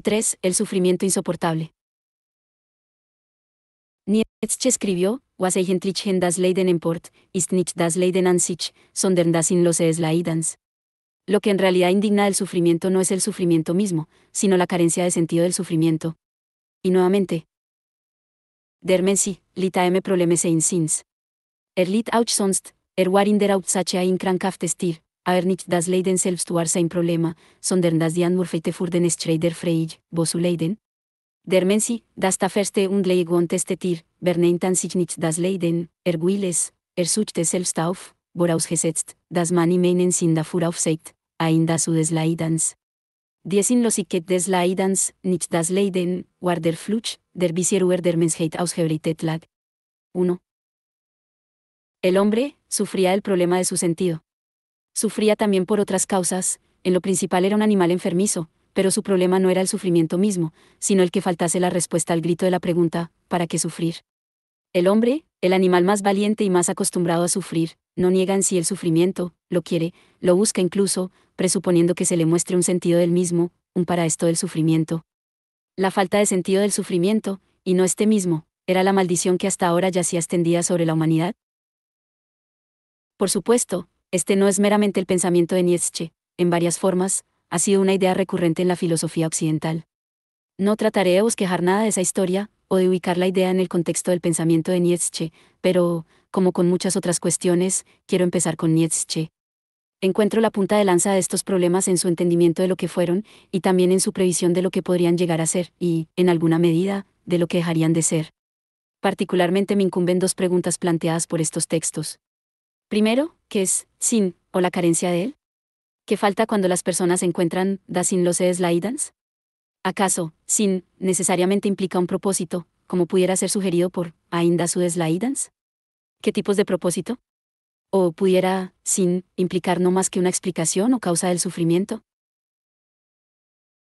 3. El sufrimiento insoportable. Nietzsche escribió, Was eigentlich das Leiden empört, ist nicht das Leiden an sich, sondern das sinnlose Leidens. Lo que en realidad indigna del sufrimiento no es el sufrimiento mismo, sino la carencia de sentido del sufrimiento. Y nuevamente. Der Mensch, litt am Probleme seines Sinns. Litt auch sonst, war in der Hauptsache ein krankhaftes Tier, aber nicht das Leiden selbst war sein Problema, sondern das die Anwurfete für den Streider Freig, wo zu leiden. Der Mensch, das da verste und leigwonteste Tier, vernehmt an sich nicht das Leiden, will es, sucht es selbst auf, vorausgesetzt, dass man ihm einen Sinn dafür aufzeigt, ein das des Leidens. Die Sinnlosigkeit des Leidens, nicht das Leiden, war der Fluch, der bisher über der Menschheit ausgebreitet lag. 1. El hombre sufría el problema de su sentido. Sufría también por otras causas, en lo principal era un animal enfermizo, pero su problema no era el sufrimiento mismo, sino el que faltase la respuesta al grito de la pregunta, ¿para qué sufrir? El hombre, el animal más valiente y más acostumbrado a sufrir, no niega en sí el sufrimiento, lo quiere, lo busca incluso, presuponiendo que se le muestre un sentido del mismo, un para esto del sufrimiento. La falta de sentido del sufrimiento, y no este mismo, era la maldición que hasta ahora yacía extendida sobre la humanidad. Por supuesto, este no es meramente el pensamiento de Nietzsche, en varias formas, ha sido una idea recurrente en la filosofía occidental. No trataré de bosquejar nada de esa historia, o de ubicar la idea en el contexto del pensamiento de Nietzsche, pero, como con muchas otras cuestiones, quiero empezar con Nietzsche. Encuentro la punta de lanza de estos problemas en su entendimiento de lo que fueron, y también en su previsión de lo que podrían llegar a ser, y, en alguna medida, de lo que dejarían de ser. Particularmente me incumben dos preguntas planteadas por estos textos. Primero, ¿qué es sin, o la carencia de él? ¿Qué falta cuando las personas encuentran das sinnlose Leidens? ¿Acaso, sin, necesariamente implica un propósito, como pudiera ser sugerido por ein das Leidens? ¿Qué tipos de propósito? ¿O pudiera, sin, implicar no más que una explicación o causa del sufrimiento?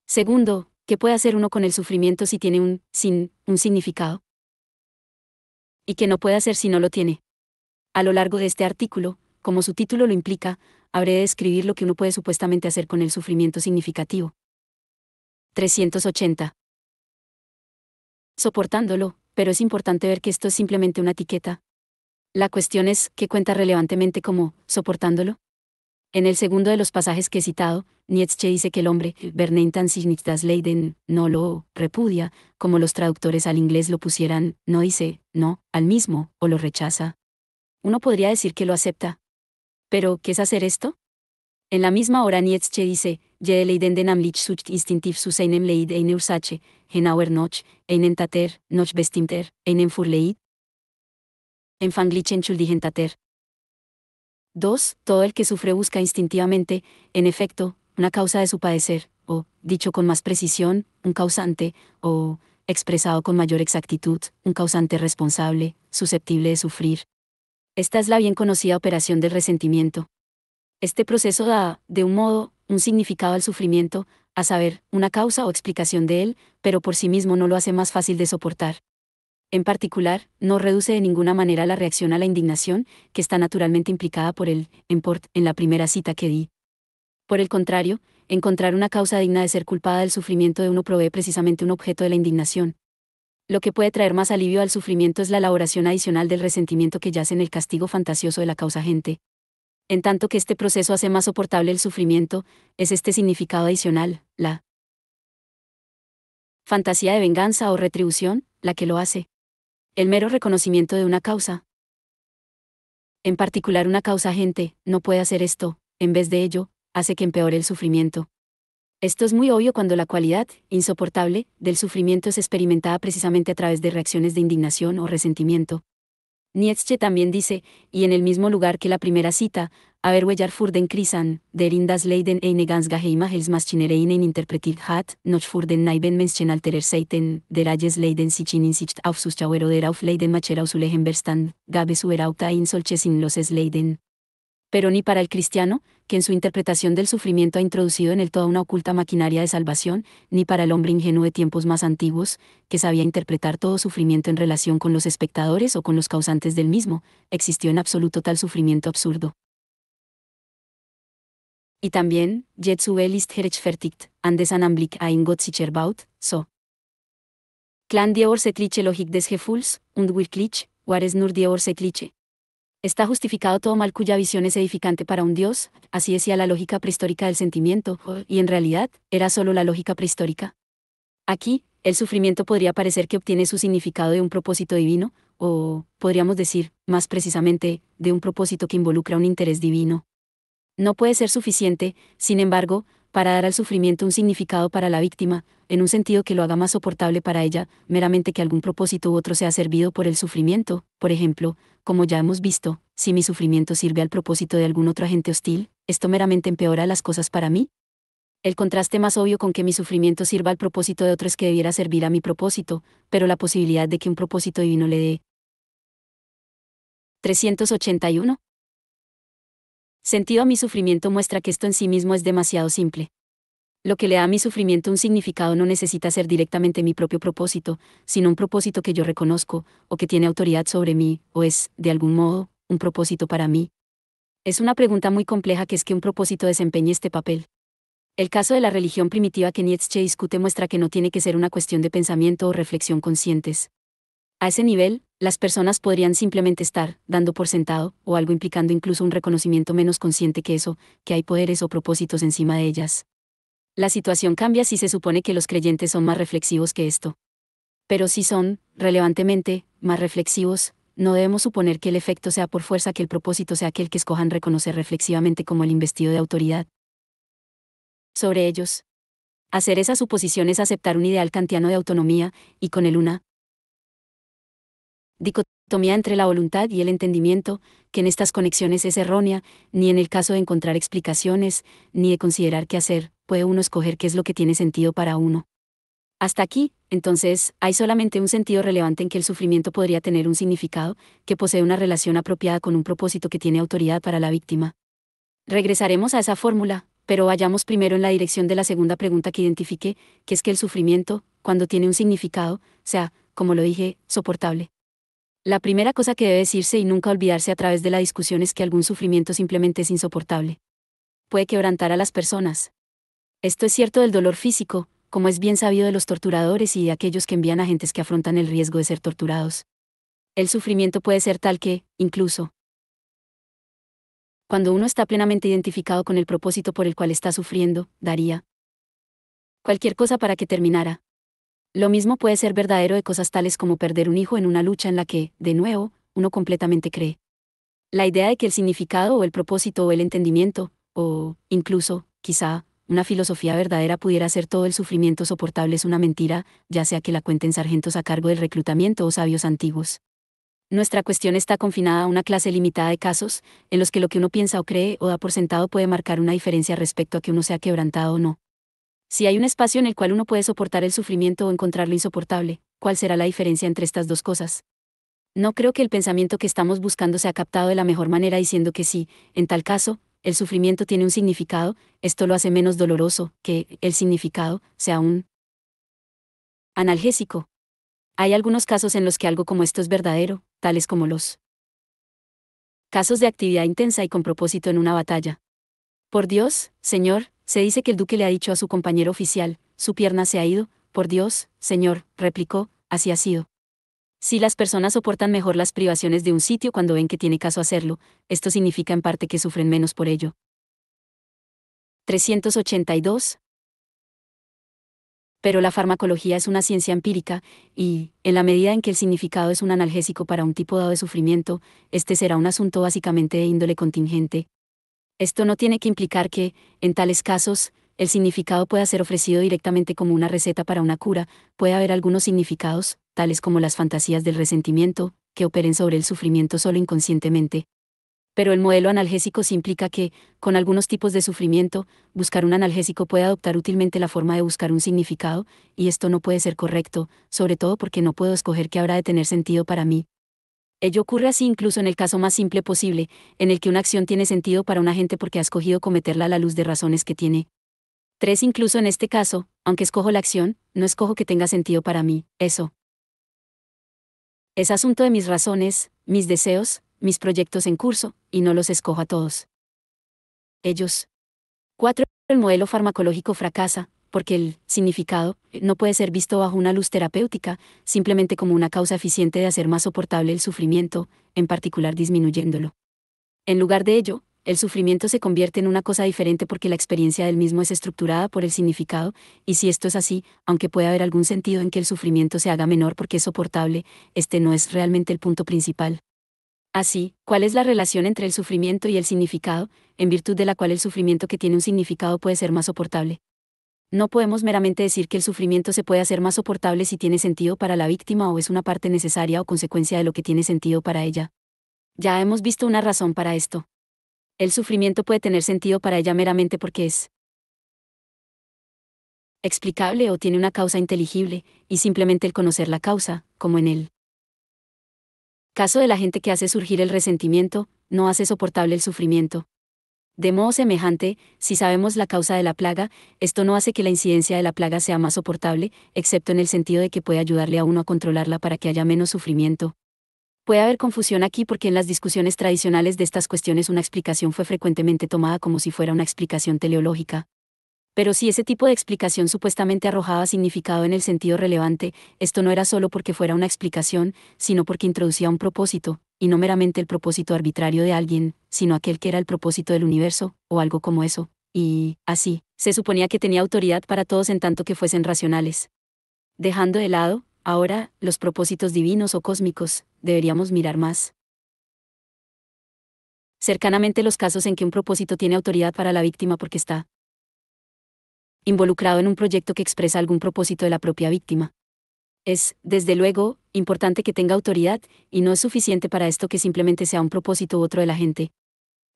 Segundo, ¿qué puede hacer uno con el sufrimiento si tiene un significado? ¿Y qué no puede hacer si no lo tiene? A lo largo de este artículo, como su título lo implica, habré de describir lo que uno puede supuestamente hacer con el sufrimiento significativo. 380. Soportándolo, pero es importante ver que esto es simplemente una etiqueta. La cuestión es, ¿qué cuenta relevantemente como soportándolo? En el segundo de los pasajes que he citado, Nietzsche dice que el hombre, vernehmt an sich nicht das Leiden, no lo repudia, como los traductores al inglés lo pusieran, no dice, no, al mismo, o lo rechaza. Uno podría decir que lo acepta. ¿Pero qué es hacer esto? En la misma hora Nietzsche dice, Jede Leidenden am Lich sucht instinktiv zu seinem Leid eine Ursache, genauer noch, einen Tater, noch bestimmter, einen für Leid. Empfanglich entschuldigen Tater. 2. Todo el que sufre busca instintivamente, en efecto, una causa de su padecer, o, dicho con más precisión, un causante, o, expresado con mayor exactitud, un causante responsable, susceptible de sufrir. Esta es la bien conocida operación del resentimiento. Este proceso da, de un modo, un significado al sufrimiento, a saber, una causa o explicación de él, pero por sí mismo no lo hace más fácil de soportar. En particular, no reduce de ninguna manera la reacción a la indignación, que está naturalmente implicada por el empört en la primera cita que di. Por el contrario, encontrar una causa digna de ser culpada del sufrimiento de uno provee precisamente un objeto de la indignación. Lo que puede traer más alivio al sufrimiento es la elaboración adicional del resentimiento que yace en el castigo fantasioso de la causa agente. En tanto que este proceso hace más soportable el sufrimiento, es este significado adicional, la fantasía de venganza o retribución, la que lo hace. El mero reconocimiento de una causa, en particular una causa agente, no puede hacer esto, en vez de ello, hace que empeore el sufrimiento. Esto es muy obvio cuando la cualidad, insoportable, del sufrimiento es experimentada precisamente a través de reacciones de indignación o resentimiento. Nietzsche también dice, y en el mismo lugar que la primera cita, Welcher für den Krisan, der in das Leiden eine ganz geheime Heilsmaschinereien interpretiert hat, noch für den naiven Menschen alterer Seiten, der alles Leiden sich in Sicht auf Zuschauer oder auf Leiden Macher auszulegen verstand, gab es überhaupt ein solches sinnloses Leiden. Pero ni para el cristiano, que en su interpretación del sufrimiento ha introducido en él toda una oculta maquinaria de salvación, ni para el hombre ingenuo de tiempos más antiguos, que sabía interpretar todo sufrimiento en relación con los espectadores o con los causantes del mismo, existió en absoluto tal sufrimiento absurdo. Y también, jetzt ist gerechtfertigt, an des Anblick ein Gott sich erbaut, so. Clan die Ohrsächliche Logik des Gefühls, und wirklich, war es nur die Ohrsächliche. Está justificado todo mal cuya visión es edificante para un Dios, así decía la lógica prehistórica del sentimiento, y en realidad, era solo la lógica prehistórica. Aquí, el sufrimiento podría parecer que obtiene su significado de un propósito divino, o, podríamos decir, más precisamente, de un propósito que involucra un interés divino. No puede ser suficiente, sin embargo, para dar al sufrimiento un significado para la víctima, en un sentido que lo haga más soportable para ella, meramente que algún propósito u otro sea servido por el sufrimiento. Por ejemplo, como ya hemos visto, si mi sufrimiento sirve al propósito de algún otro agente hostil, ¿esto meramente empeora las cosas para mí? El contraste más obvio con que mi sufrimiento sirva al propósito de otro es que debiera servir a mi propósito, pero la posibilidad de que un propósito divino le dé 381 sentido a mi sufrimiento muestra que esto en sí mismo es demasiado simple. Lo que le da a mi sufrimiento un significado no necesita ser directamente mi propio propósito, sino un propósito que yo reconozco, o que tiene autoridad sobre mí, o es, de algún modo, un propósito para mí. Es una pregunta muy compleja que es que un propósito desempeñe este papel. El caso de la religión primitiva que Nietzsche discute muestra que no tiene que ser una cuestión de pensamiento o reflexión conscientes. A ese nivel, las personas podrían simplemente estar, dando por sentado, o algo implicando incluso un reconocimiento menos consciente que eso, que hay poderes o propósitos encima de ellas. La situación cambia si se supone que los creyentes son más reflexivos que esto. Pero si son, relevantemente, más reflexivos, no debemos suponer que el efecto sea por fuerza que el propósito sea aquel que escojan reconocer reflexivamente como el investido de autoridad sobre ellos. Hacer esa suposición es aceptar un ideal kantiano de autonomía, y con él una dicotomía entre la voluntad y el entendimiento, que en estas conexiones es errónea, ni en el caso de encontrar explicaciones, ni de considerar qué hacer, puede uno escoger qué es lo que tiene sentido para uno. Hasta aquí, entonces, hay solamente un sentido relevante en que el sufrimiento podría tener un significado, que posee una relación apropiada con un propósito que tiene autoridad para la víctima. Regresaremos a esa fórmula, pero vayamos primero en la dirección de la segunda pregunta que identifiqué, que es que el sufrimiento, cuando tiene un significado, sea, como lo dije, soportable. La primera cosa que debe decirse y nunca olvidarse a través de la discusión es que algún sufrimiento simplemente es insoportable. Puede quebrantar a las personas. Esto es cierto del dolor físico, como es bien sabido de los torturadores y de aquellos que envían agentes que afrontan el riesgo de ser torturados. El sufrimiento puede ser tal que, incluso, cuando uno está plenamente identificado con el propósito por el cual está sufriendo, daría cualquier cosa para que terminara. Lo mismo puede ser verdadero de cosas tales como perder un hijo en una lucha en la que, de nuevo, uno completamente cree. La idea de que el significado o el propósito o el entendimiento, o, incluso, quizá, una filosofía verdadera pudiera hacer todo el sufrimiento soportable es una mentira, ya sea que la cuenten sargentos a cargo del reclutamiento o sabios antiguos. Nuestra cuestión está confinada a una clase limitada de casos, en los que lo que uno piensa o cree o da por sentado puede marcar una diferencia respecto a que uno sea quebrantado o no. Si hay un espacio en el cual uno puede soportar el sufrimiento o encontrarlo insoportable, ¿cuál será la diferencia entre estas dos cosas? No creo que el pensamiento que estamos buscando sea captado de la mejor manera diciendo que sí, en tal caso, el sufrimiento tiene un significado, esto lo hace menos doloroso, que el significado sea un analgésico. Hay algunos casos en los que algo como esto es verdadero, tales como los casos de actividad intensa y con propósito en una batalla. Por Dios, señor, se dice que el duque le ha dicho a su compañero oficial, su pierna se ha ido, por Dios, señor, replicó, así ha sido. Si las personas soportan mejor las privaciones de un sitio cuando ven que tiene caso hacerlo, esto significa en parte que sufren menos por ello. 382. Pero la farmacología es una ciencia empírica, y, en la medida en que el significado es un analgésico para un tipo dado de sufrimiento, este será un asunto básicamente de índole contingente. Esto no tiene que implicar que, en tales casos, el significado pueda ser ofrecido directamente como una receta para una cura. Puede haber algunos significados, tales como las fantasías del resentimiento, que operen sobre el sufrimiento solo inconscientemente. Pero el modelo analgésico sí implica que, con algunos tipos de sufrimiento, buscar un analgésico puede adoptar útilmente la forma de buscar un significado, y esto no puede ser correcto, sobre todo porque no puedo escoger qué habrá de tener sentido para mí. Ello ocurre así incluso en el caso más simple posible, en el que una acción tiene sentido para un agente porque ha escogido cometerla a la luz de razones que tiene. 3. Incluso en este caso, aunque escojo la acción, no escojo que tenga sentido para mí, eso es asunto de mis razones, mis deseos, mis proyectos en curso, y no los escojo a todos ellos. 4. El modelo farmacológico fracasa, porque el significado no puede ser visto bajo una luz terapéutica, simplemente como una causa eficiente de hacer más soportable el sufrimiento, en particular disminuyéndolo. En lugar de ello, el sufrimiento se convierte en una cosa diferente porque la experiencia del mismo es estructurada por el significado, y si esto es así, aunque pueda haber algún sentido en que el sufrimiento se haga menor porque es soportable, este no es realmente el punto principal. Así, ¿cuál es la relación entre el sufrimiento y el significado, en virtud de la cual el sufrimiento que tiene un significado puede ser más soportable? No podemos meramente decir que el sufrimiento se puede hacer más soportable si tiene sentido para la víctima o es una parte necesaria o consecuencia de lo que tiene sentido para ella. Ya hemos visto una razón para esto. El sufrimiento puede tener sentido para ella meramente porque es explicable o tiene una causa inteligible, y simplemente el conocer la causa, como en el caso de la gente que hace surgir el resentimiento, no hace soportable el sufrimiento. De modo semejante, si sabemos la causa de la plaga, esto no hace que la incidencia de la plaga sea más soportable, excepto en el sentido de que puede ayudarle a uno a controlarla para que haya menos sufrimiento. Puede haber confusión aquí porque en las discusiones tradicionales de estas cuestiones una explicación fue frecuentemente tomada como si fuera una explicación teleológica. Pero si ese tipo de explicación supuestamente arrojaba significado en el sentido relevante, esto no era solo porque fuera una explicación, sino porque introducía un propósito, y no meramente el propósito arbitrario de alguien, sino aquel que era el propósito del universo, o algo como eso, y, así, se suponía que tenía autoridad para todos en tanto que fuesen racionales. Dejando de lado, ahora, los propósitos divinos o cósmicos, deberíamos mirar más cercanamente los casos en que un propósito tiene autoridad para la víctima porque está involucrado en un proyecto que expresa algún propósito de la propia víctima. Es, desde luego, importante que tenga autoridad, y no es suficiente para esto que simplemente sea un propósito u otro de la gente.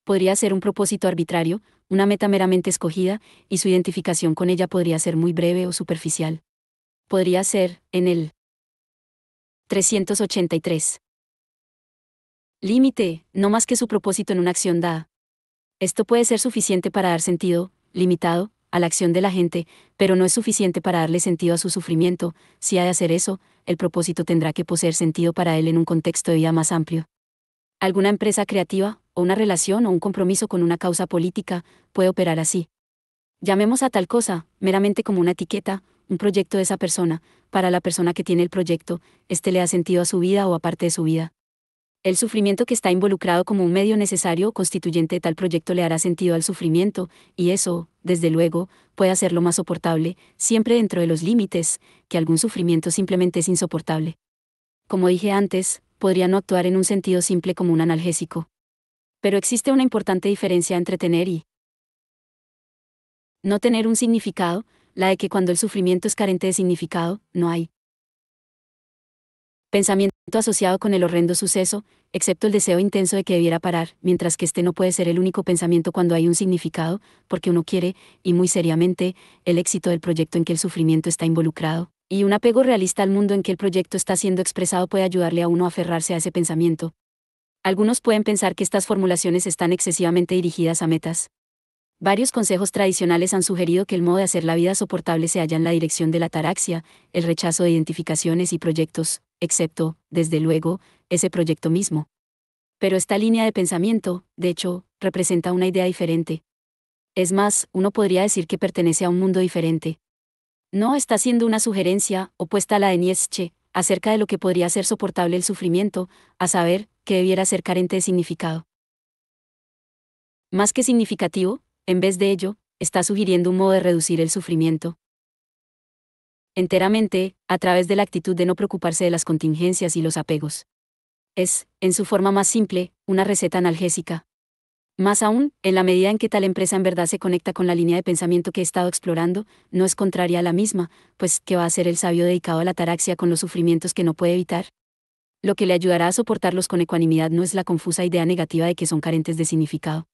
Podría ser un propósito arbitrario, una meta meramente escogida, y su identificación con ella podría ser muy breve o superficial. Podría ser, en el 383. Límite, no más que su propósito en una acción dada. Esto puede ser suficiente para dar sentido, limitado, a la acción de la gente, pero no es suficiente para darle sentido a su sufrimiento. Si ha de hacer eso, el propósito tendrá que poseer sentido para él en un contexto de vida más amplio. Alguna empresa creativa, o una relación o un compromiso con una causa política, puede operar así. Llamemos a tal cosa, meramente como una etiqueta, un proyecto de esa persona, para la persona que tiene el proyecto, este le da sentido a su vida o a parte de su vida. El sufrimiento que está involucrado como un medio necesario o constituyente de tal proyecto le hará sentido al sufrimiento, y eso, desde luego, puede hacerlo más soportable, siempre dentro de los límites, que algún sufrimiento simplemente es insoportable. Como dije antes, podría no actuar en un sentido simple como un analgésico. Pero existe una importante diferencia entre tener y no tener un significado, la de que cuando el sufrimiento es carente de significado, no hay pensamiento asociado con el horrendo suceso, excepto el deseo intenso de que debiera parar, mientras que este no puede ser el único pensamiento cuando hay un significado, porque uno quiere, y muy seriamente, el éxito del proyecto en que el sufrimiento está involucrado, y un apego realista al mundo en que el proyecto está siendo expresado puede ayudarle a uno a aferrarse a ese pensamiento. Algunos pueden pensar que estas formulaciones están excesivamente dirigidas a metas. Varios consejos tradicionales han sugerido que el modo de hacer la vida soportable se halla en la dirección de la ataraxia, el rechazo de identificaciones y proyectos, excepto, desde luego, ese proyecto mismo. Pero esta línea de pensamiento, de hecho, representa una idea diferente. Es más, uno podría decir que pertenece a un mundo diferente. No está siendo una sugerencia, opuesta a la de Nietzsche, acerca de lo que podría ser soportable el sufrimiento, a saber, que debiera ser carente de significado. Más que significativo, en vez de ello, está sugiriendo un modo de reducir el sufrimiento enteramente, a través de la actitud de no preocuparse de las contingencias y los apegos. Es, en su forma más simple, una receta analgésica. Más aún, en la medida en que tal empresa en verdad se conecta con la línea de pensamiento que he estado explorando, no es contraria a la misma, pues ¿qué va a hacer el sabio dedicado a la ataraxia con los sufrimientos que no puede evitar? Lo que le ayudará a soportarlos con ecuanimidad no es la confusa idea negativa de que son carentes de significado.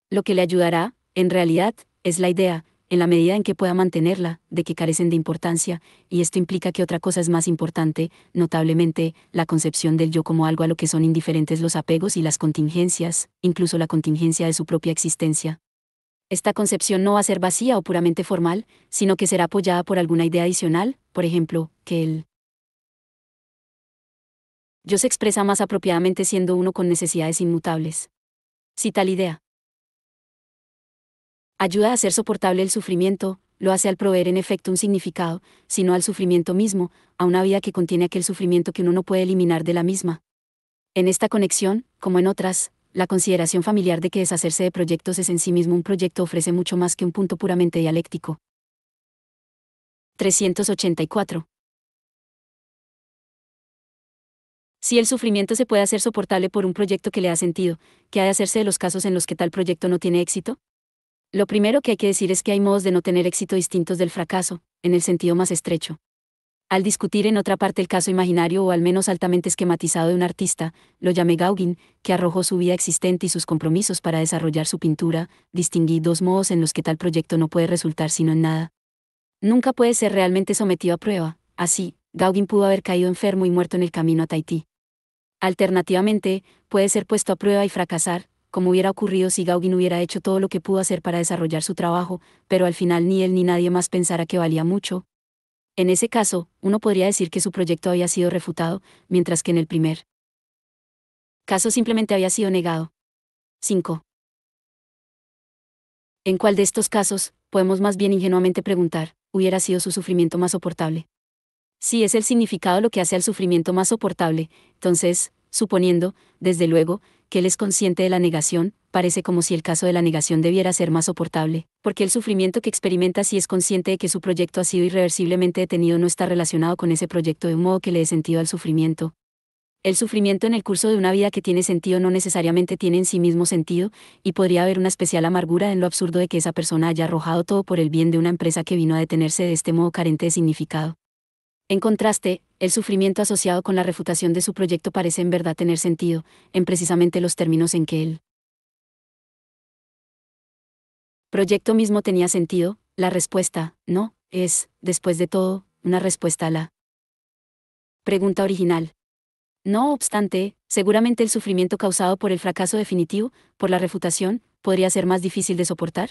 Lo que le ayudará, en realidad, es la idea, en la medida en que pueda mantenerla, de que carecen de importancia, y esto implica que otra cosa es más importante, notablemente, la concepción del yo como algo a lo que son indiferentes los apegos y las contingencias, incluso la contingencia de su propia existencia. Esta concepción no va a ser vacía o puramente formal, sino que será apoyada por alguna idea adicional, por ejemplo, que el yo se expresa más apropiadamente siendo uno con necesidades inmutables. Si tal idea Ayuda a hacer soportable el sufrimiento, lo hace al proveer en efecto un significado, sino al sufrimiento mismo, a una vida que contiene aquel sufrimiento que uno no puede eliminar de la misma. En esta conexión, como en otras, la consideración familiar de que deshacerse de proyectos es en sí mismo un proyecto ofrece mucho más que un punto puramente dialéctico. 384. Si el sufrimiento se puede hacer soportable por un proyecto que le da sentido, ¿qué ha de hacerse de los casos en los que tal proyecto no tiene éxito? Lo primero que hay que decir es que hay modos de no tener éxito distintos del fracaso, en el sentido más estrecho. Al discutir en otra parte el caso imaginario o al menos altamente esquematizado de un artista, lo llamé Gauguin, que arrojó su vida existente y sus compromisos para desarrollar su pintura, distinguí dos modos en los que tal proyecto no puede resultar sino en nada. Nunca puede ser realmente sometido a prueba, así, Gauguin pudo haber caído enfermo y muerto en el camino a Tahití. Alternativamente, puede ser puesto a prueba y fracasar, como hubiera ocurrido si Gauguin hubiera hecho todo lo que pudo hacer para desarrollar su trabajo, pero al final ni él ni nadie más pensara que valía mucho. En ese caso, uno podría decir que su proyecto había sido refutado, mientras que en el primer caso simplemente había sido negado. 5. ¿En cuál de estos casos, podemos más bien ingenuamente preguntar, hubiera sido su sufrimiento más soportable? Si es el significado lo que hace al sufrimiento más soportable, entonces, suponiendo, desde luego, que él es consciente de la negación, parece como si el caso de la negación debiera ser más soportable, porque el sufrimiento que experimenta si es consciente de que su proyecto ha sido irreversiblemente detenido no está relacionado con ese proyecto de un modo que le dé sentido al sufrimiento. El sufrimiento en el curso de una vida que tiene sentido no necesariamente tiene en sí mismo sentido, y podría haber una especial amargura en lo absurdo de que esa persona haya arrojado todo por el bien de una empresa que vino a detenerse de este modo carente de significado. En contraste, el sufrimiento asociado con la refutación de su proyecto parece en verdad tener sentido, en precisamente los términos en que el proyecto mismo tenía sentido. La respuesta, no, es, después de todo, una respuesta a la pregunta original. No obstante, seguramente el sufrimiento causado por el fracaso definitivo, por la refutación, podría ser más difícil de soportar.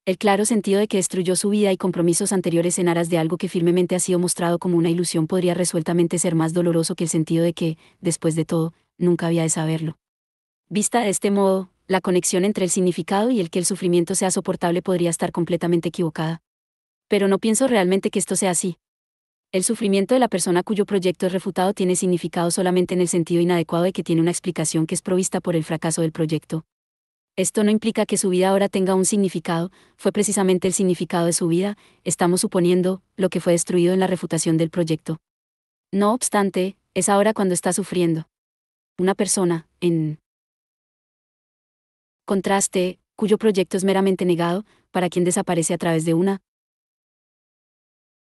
El claro sentido de que destruyó su vida y compromisos anteriores en aras de algo que firmemente ha sido mostrado como una ilusión podría resueltamente ser más doloroso que el sentido de que, después de todo, nunca había de saberlo. Vista de este modo, la conexión entre el significado y el que el sufrimiento sea soportable podría estar completamente equivocada. Pero no pienso realmente que esto sea así. El sufrimiento de la persona cuyo proyecto es refutado tiene significado solamente en el sentido inadecuado de que tiene una explicación que es provista por el fracaso del proyecto. Esto no implica que su vida ahora tenga un significado, fue precisamente el significado de su vida, estamos suponiendo, lo que fue destruido en la refutación del proyecto. No obstante, es ahora cuando está sufriendo. Una persona, en contraste, cuyo proyecto es meramente negado, para quien desaparece a través de una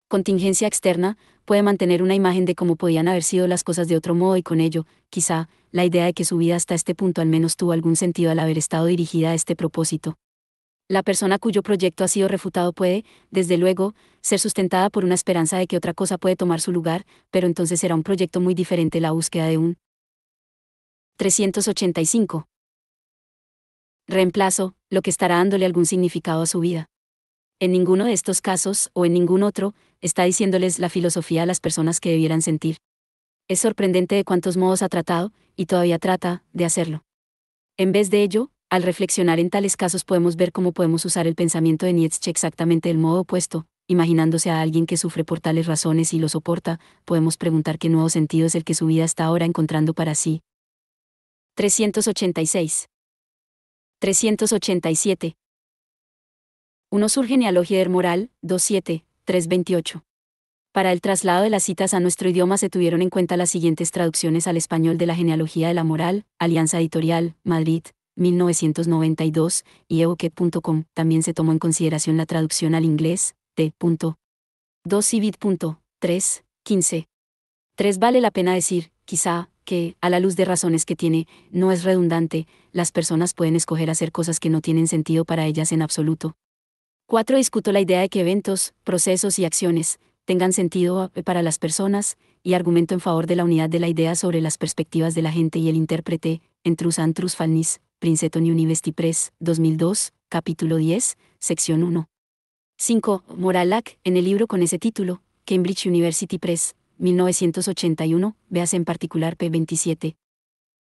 contingencia externa, puede mantener una imagen de cómo podían haber sido las cosas de otro modo y con ello, quizá, la idea de que su vida hasta este punto al menos tuvo algún sentido al haber estado dirigida a este propósito. La persona cuyo proyecto ha sido refutado puede, desde luego, ser sustentada por una esperanza de que otra cosa puede tomar su lugar, pero entonces será un proyecto muy diferente la búsqueda de un 385. Reemplazo, lo que estará dándole algún significado a su vida. En ninguno de estos casos, o en ningún otro, está diciéndoles la filosofía a las personas que debieran sentir. Es sorprendente de cuántos modos ha tratado, y todavía trata, de hacerlo. En vez de ello, al reflexionar en tales casos podemos ver cómo podemos usar el pensamiento de Nietzsche exactamente del modo opuesto, imaginándose a alguien que sufre por tales razones y lo soporta, podemos preguntar qué nuevo sentido es el que su vida está ahora encontrando para sí. 386. 387. 1 Sur Genealogie der Moral, 2.7, 3.28. Para el traslado de las citas a nuestro idioma se tuvieron en cuenta las siguientes traducciones al español de la Genealogía de la Moral, Alianza Editorial, Madrid, 1992, y evoket.com. También se tomó en consideración la traducción al inglés, t.2 y bit.3, 15. 3 Vale la pena decir, quizá, que, a la luz de razones que tiene, no es redundante, las personas pueden escoger hacer cosas que no tienen sentido para ellas en absoluto. 4 Discuto la idea de que eventos, procesos y acciones tengan sentido para las personas, y argumento en favor de la unidad de la idea sobre las perspectivas de la gente y el intérprete, en Trus Antrus Falnis, Princeton University Press, 2002, capítulo 10, sección 1. 5 Moralac, en el libro con ese título, Cambridge University Press, 1981, véase en particular p. 27.